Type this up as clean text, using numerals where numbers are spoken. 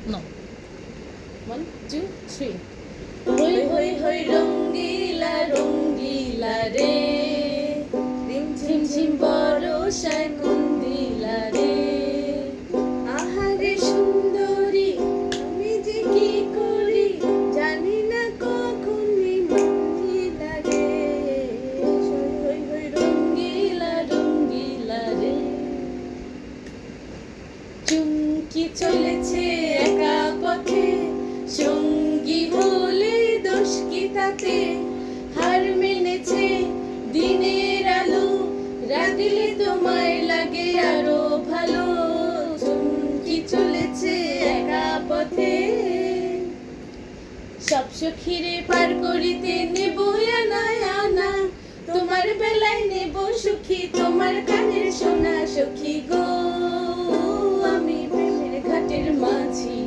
No. 1 2 3 হই হই হই রঙ্গিলা রঙ্গিলা রে রিম ঝিম ঝিম বরষায় কোন দিলা রে আহারে সুন্দরী আমি যে কি করি জানি না কখন মঙ্গিলা রে হই হই হই রঙ্গিলা রঙ্গিলা রে চুমকি চলেছে একা পথে সঙ্গী হলে দোষ কি তাতে হার মেনেছে দিনের আলো রাগলে তোমায় লাগে আরো ভালো চুমকি চলেছে একা পথে সব সখীরে পার করিতে নেব আনা আনা তোমার বেলায় নেব সুখী তোমার কানের সোনা সখী গো আমি প্রেমের ঘাটের মাঝি